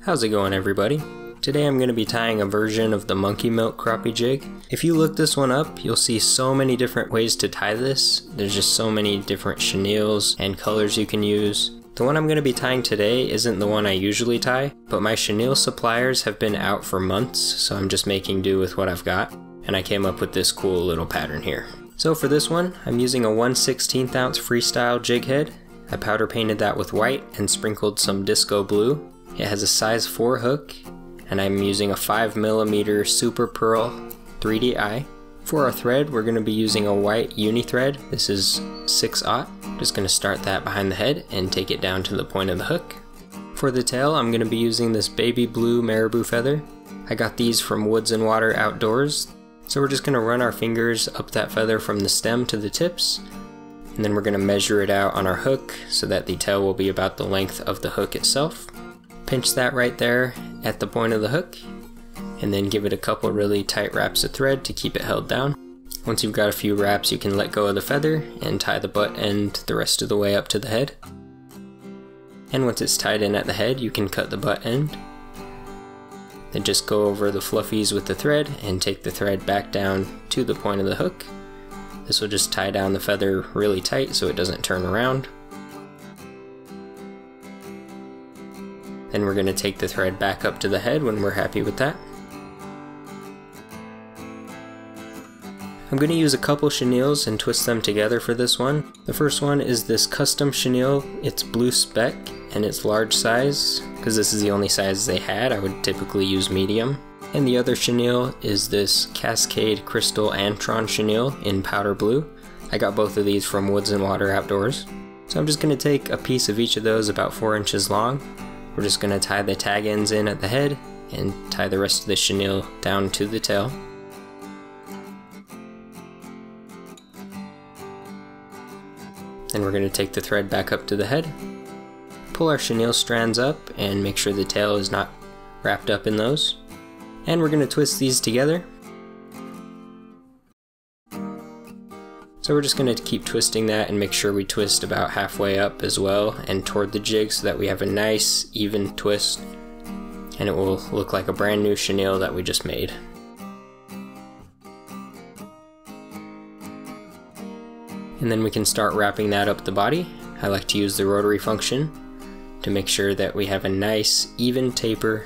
How's it going, everybody? Today I'm going to be tying a version of the monkey milk crappie jig. If you look this one up, you'll see so many different ways to tie this. There's just so many different chenilles and colors you can use. The one I'm going to be tying today isn't the one I usually tie, but my chenille suppliers have been out for months, so I'm just making do with what I've got, and I came up with this cool little pattern here. So for this one, I'm using a 1/16 ounce freestyle jig head. I powder painted that with white and sprinkled some disco blue. It has a size 4 hook, and I'm using a 5mm Super Pearl 3D eye. For our thread, we're going to be using a white uni thread. This is 6/0. Just going to start that behind the head and take it down to the point of the hook. For the tail, I'm going to be using this baby blue marabou feather. I got these from Woods and Water Outdoors. So we're just going to run our fingers up that feather from the stem to the tips, and then we're going to measure it out on our hook so that the tail will be about the length of the hook itself. Pinch that right there at the point of the hook, and then give it a couple really tight wraps of thread to keep it held down. Once you've got a few wraps, you can let go of the feather and tie the butt end the rest of the way up to the head. And once it's tied in at the head, you can cut the butt end. Then just go over the fluffies with the thread and take the thread back down to the point of the hook. This will just tie down the feather really tight so it doesn't turn around. Then we're going to take the thread back up to the head when we're happy with that. I'm going to use a couple chenilles and twist them together for this one. The first one is this custom chenille. It's blue spec and it's large size. Because this is the only size they had, I would typically use medium. And the other chenille is this Cascade Crystal Antron chenille in powder blue. I got both of these from Woods and Water Outdoors. So I'm just going to take a piece of each of those about 4 inches long. We're just going to tie the tag ends in at the head and tie the rest of the chenille down to the tail. Then we're going to take the thread back up to the head, pull our chenille strands up and make sure the tail is not wrapped up in those. And we're going to twist these together. So we're just going to keep twisting that and make sure we twist about halfway up as well and toward the jig so that we have a nice even twist and it will look like a brand new chenille that we just made. And then we can start wrapping that up the body. I like to use the rotary function to make sure that we have a nice even taper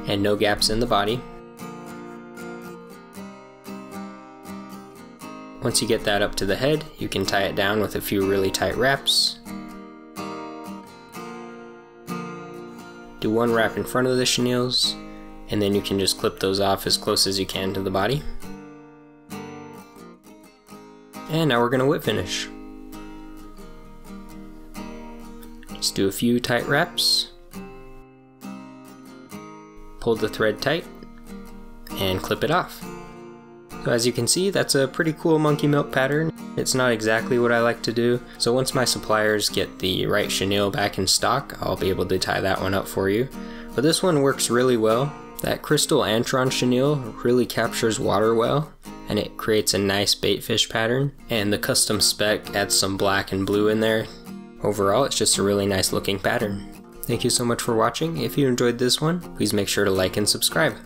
and no gaps in the body. Once you get that up to the head, you can tie it down with a few really tight wraps. Do one wrap in front of the chenilles, and then you can just clip those off as close as you can to the body. And now we're going to whip finish. Just do a few tight wraps, pull the thread tight, and clip it off. So as you can see, that's a pretty cool monkey milk pattern. It's not exactly what I like to do, so once my suppliers get the right chenille back in stock, I'll be able to tie that one up for you. But this one works really well. That crystal Antron chenille really captures water well, and it creates a nice bait fish pattern. And the custom spec adds some black and blue in there. Overall, it's just a really nice looking pattern. Thank you so much for watching. If you enjoyed this one, please make sure to like and subscribe.